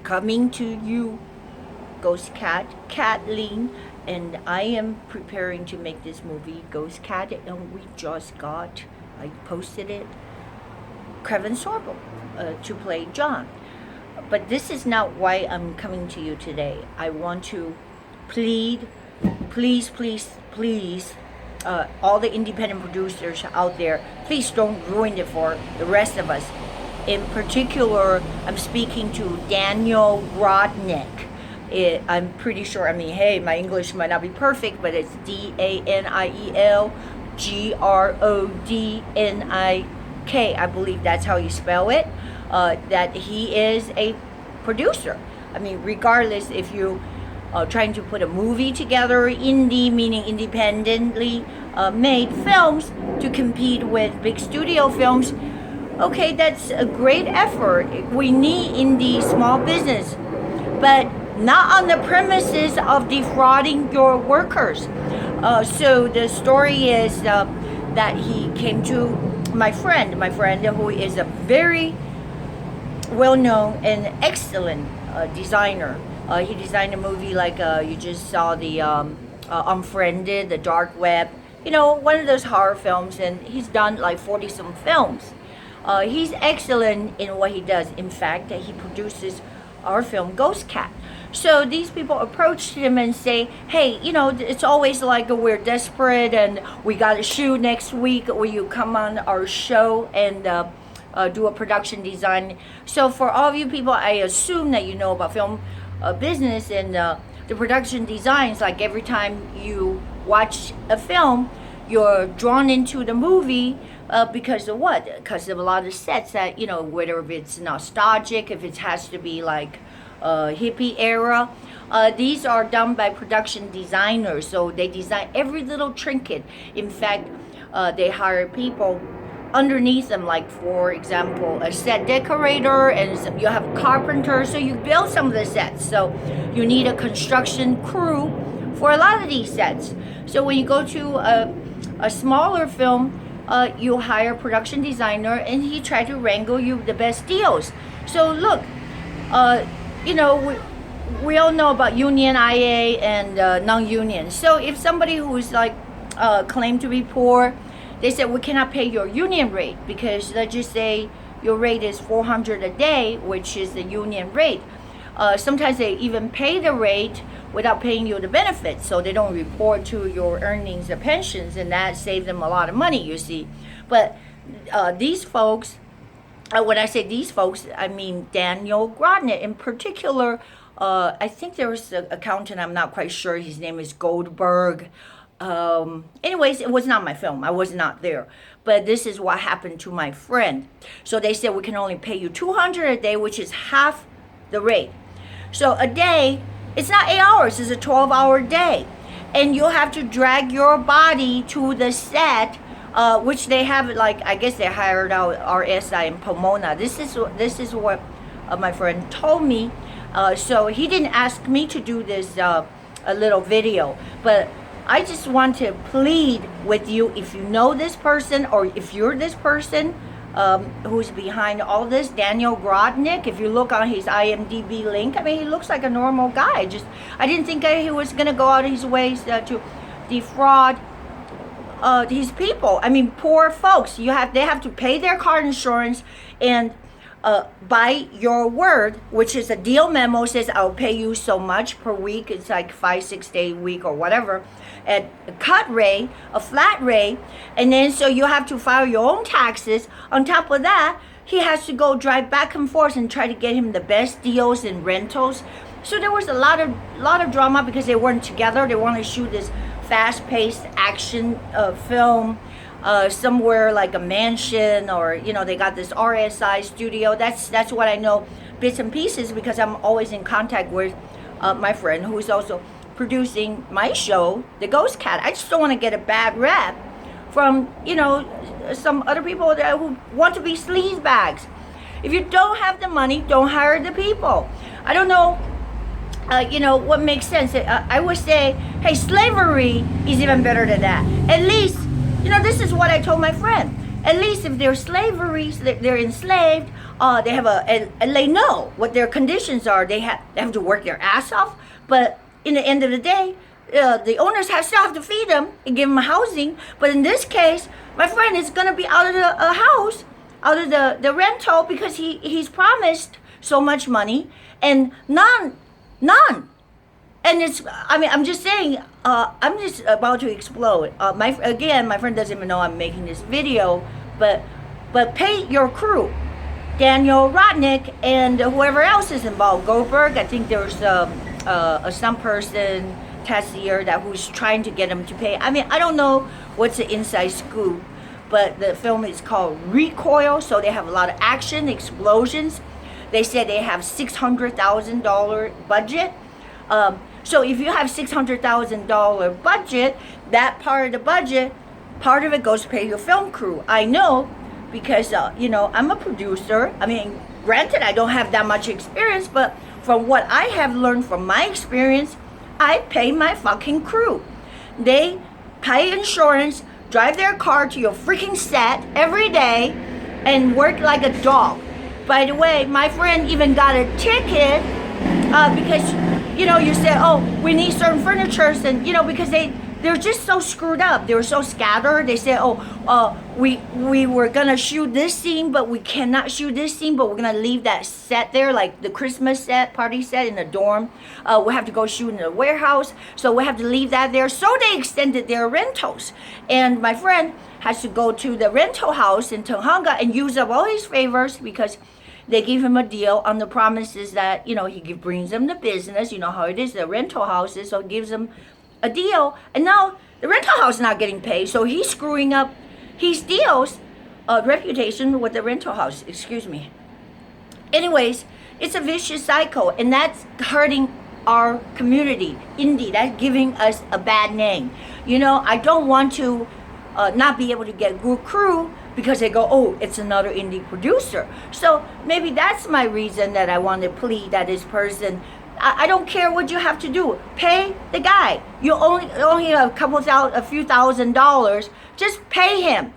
coming to you, Ghost Cat Lien, and I am preparing to make this movie, Ghost Cat, and we just got, I posted it, Kevin Sorbo to play John. But this is not why I'm coming to you today. I want to plead, please, all the independent producers out there, please don't ruin it for the rest of us. In particular, I'm speaking to Daniel Grodnik. I'm pretty sure, hey, my English might not be perfect, but it's Daniel Grodnik. I believe that's how you spell it. That he is a producer. Regardless if you trying to put a movie together, indie meaning independently made films to compete with big studio films, okay, that's a great effort. We need indie small business, but not on the premises of defrauding your workers. So the story is that he came to my friend who is a very well-known and excellent designer. He designed a movie like you just saw, the Unfriended, the Dark Web, one of those horror films, and he's done like 40-some films. He's excellent in what he does. In fact, he produces our film Ghost Cat. So these people approached him and say, hey, it's always like we're desperate and we got to shoot next week. Will you come on our show and do a production design? So for all of you people, I assume that you know about film business and the production designs. Like every time you watch a film, you're drawn into the movie because of what? Because of a lot of sets that, whether if it's nostalgic, if it has to be like hippie era. These are done by production designers, so they design every little trinket. In fact, they hire people underneath them, like for example a set decorator, and you have carpenters, so you build some of the sets. So you need a construction crew for a lot of these sets. So when you go to a smaller film, you hire a production designer and he try to wrangle you the best deals. So look, we all know about union, IA, and non-union. So if somebody who is like claimed to be poor, they said we cannot pay your union rate because let's just say your rate is $400 a day, which is the union rate. Sometimes they even pay the rate without paying you the benefits, so they don't report to your earnings or pensions, and that saves them a lot of money, you see. But these folks, when I say these folks, I mean Daniel Grodnik in particular. I think there was an accountant, I'm not quite sure, his name is Goldberg. Anyways, it was not my film. I was not there. But this is what happened to my friend. So they said we can only pay you $200 a day, which is half the rate. So a day, it's not 8 hours, it's a 12-hour day. And you'll have to drag your body to the set, which they have, like, I guess they hired out RSI in Pomona. This is what my friend told me. So he didn't ask me to do this a little video, but I just want to plead with you, if you know this person or if you're this person who's behind all this, Daniel Grodnik, if you look on his IMDb link, he looks like a normal guy. I didn't think he was going to go out of his ways to defraud his people. Poor folks. They have to pay their car insurance, and by your word, which is a deal memo, says I'll pay you so much per week. It's like 5-6 day week or whatever, at a cut rate, a flat rate, and then so you have to file your own taxes. On top of that, he has to go drive back and forth and try to get him the best deals in rentals. So there was a lot of drama because they weren't together. They want to shoot this fast-paced action film somewhere like a mansion, or they got this RSI studio. That's what I know, bits and pieces, because I'm always in contact with my friend who is also producing my show, The Ghost Cat. I just don't want to get a bad rap from some other people who want to be sleazebags. If you don't have the money, don't hire the people. I don't know what makes sense. I would say, hey, slavery is even better than that. At least, this is what I told my friend. At least if they're slavery, they're enslaved, they have and they know what their conditions are. They have to work their ass off, but in the end of the day, the owners still have to feed them and give them housing. But in this case, my friend is gonna be out of the house, out of the rental, because he's promised so much money and none. And I'm just saying, I'm just about to explode. My friend doesn't even know I'm making this video, but pay your crew, Daniel Grodnik and whoever else is involved. Goldberg, I think there's some person, Tessier, who's trying to get him to pay. I don't know what's the inside scoop, but the film is called Recoil, so they have a lot of action, explosions. They said they have $600,000 budget. So if you have $600,000 budget, that part of the budget, part of it goes to pay your film crew. I know because, I'm a producer. Granted, I don't have that much experience, but from what I have learned from my experience, I pay my fucking crew. They pay insurance, drive their car to your freaking set every day, and work like a dog. By the way, my friend even got a ticket because, you said, oh, we need certain furnitures, and, because they're just so screwed up. They were so scattered. They said, we were going to shoot this scene, but we cannot shoot this scene, but we're going to leave that set there, like the Christmas set, party set in the dorm. We'll have to go shoot in the warehouse, so we have to leave that there. So they extended their rentals. And my friend has to go to the rental house in Tonganga and use up all his favors because they give him a deal on the promises that, he brings them the business. You know how it is, the rental houses, so it gives them a deal. And now the rental house is not getting paid, so he's screwing up his deal's reputation with the rental house. Excuse me. Anyways, it's a vicious cycle, and that's hurting our community. Indie, that's giving us a bad name. I don't want to not be able to get good crew because they go, oh, it's another indie producer. So maybe that's my reason that I want to plead that this person, I don't care what you have to do. Pay the guy. You only a few $1,000s. Just pay him.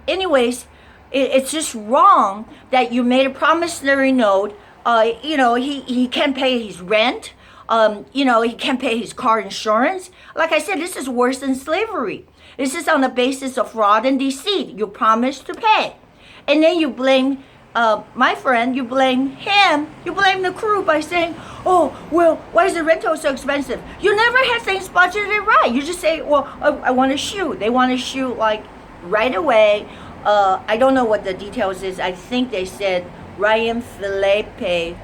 Anyways, it's just wrong that you made a promissory note. He can't pay his rent. He can't pay his car insurance. Like I said, this is worse than slavery. This is on the basis of fraud and deceit. You promise to pay. And then you blame my friend, you blame him, you blame the crew by saying, oh, well, why is the rental so expensive? You never had things budgeted right. You just say, well, I want to shoot. They want to shoot like right away. I don't know what the details is. I think they said Ryan Phillippe.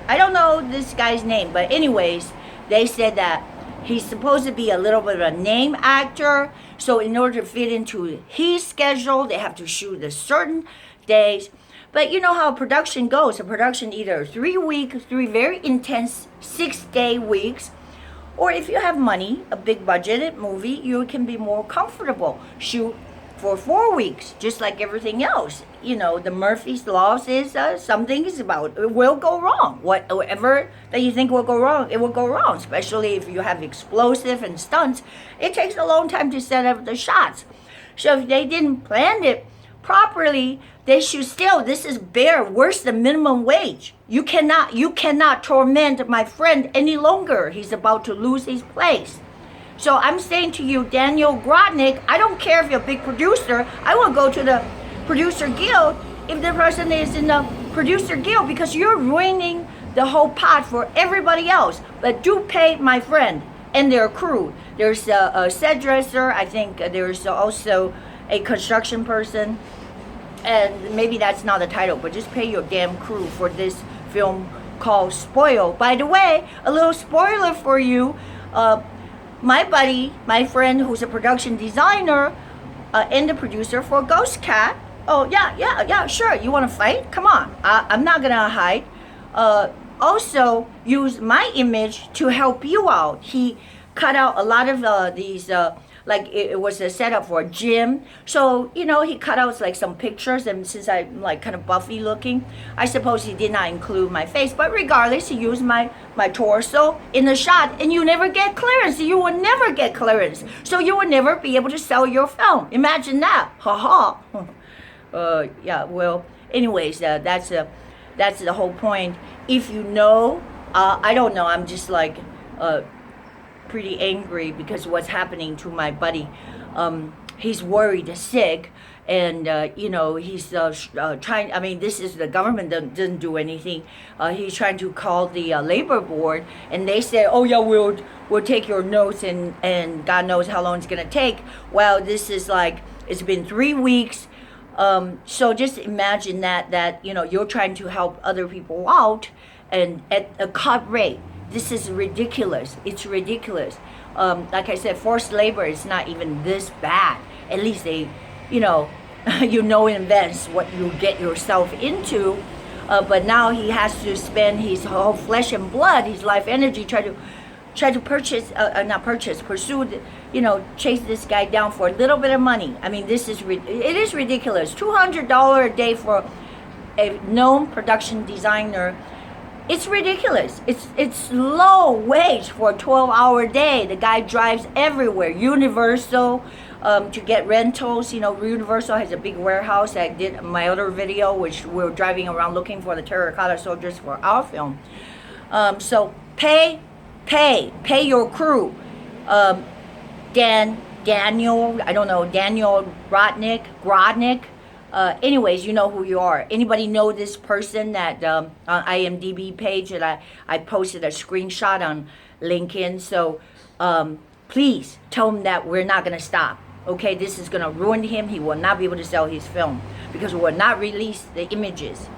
I don't know this guy's name, but anyways, they said that he's supposed to be a little bit of a name actor. So in order to fit into his schedule, they have to shoot a certain days. But you know how production goes. A production either 3 weeks, 3 very intense 6-day weeks, or if you have money, a big budgeted movie, you can be more comfortable. Shoot for 4 weeks, just like everything else. The Murphy's Law says something is about, it will go wrong. Whatever that you think will go wrong, it will go wrong, especially if you have explosive and stunts. It takes a long time to set up the shots. So if they didn't plan it properly, they should still, this is worse than minimum wage. You cannot torment my friend any longer. He's about to lose his place. So I'm saying to you, Daniel Grodnik, I don't care if you're a big producer. I will go to the producer guild if the person is in the producer guild, because you're ruining the whole pot for everybody else. But do pay my friend and their crew. There's a set dresser. I think there's also a construction person. And maybe that's not the title, but just pay your damn crew for this film called Spoil. By the way, a little spoiler for you. My buddy, my friend who's a production designer and the producer for Ghost Cat. Oh, yeah, sure. You want to fight? Come on. I'm not going to hide. Also use my image to help you out. He cut out a lot of these, like it was a setup for a gym. So, he cut out like some pictures, and since I'm like kind of buffy looking, I suppose he did not include my face. But regardless, he used my torso in the shot, and you never get clearance. You will never get clearance. So you will never be able to sell your film. Imagine that. Ha ha. Yeah, well, anyways, that's the whole point. If you know, I don't know. I'm just like pretty angry because what's happening to my buddy. He's worried, sick, and you know, he's trying. I mean, this is the government doesn't do anything. He's trying to call the labor board, and they say, "Oh yeah, we'll take your notes," and God knows how long it's gonna take. Well, this is like it's been 3 weeks. So just imagine that you know you're trying to help other people out, and at a cut rate. This is ridiculous. It's ridiculous. Like I said, forced labor is not even this bad. At least they, you know, you know in advance what you get yourself into. But now he has to spend his whole flesh and blood, his life energy, try to pursue, chase this guy down for a little bit of money. I mean, it is ridiculous. $200 a day for a known production designer. It's ridiculous. It's low wage for a 12-hour day. The guy drives everywhere. Universal, to get rentals. Universal has a big warehouse. I did my other video, which we were driving around looking for the terracotta soldiers for our film. So pay your crew. Daniel Grodnik. Anyways, you know who you are. Anybody know this person that on IMDb page that I posted a screenshot on LinkedIn? So please tell him that we're not going to stop. Okay, this is going to ruin him. He will not be able to sell his film because we will not release the images.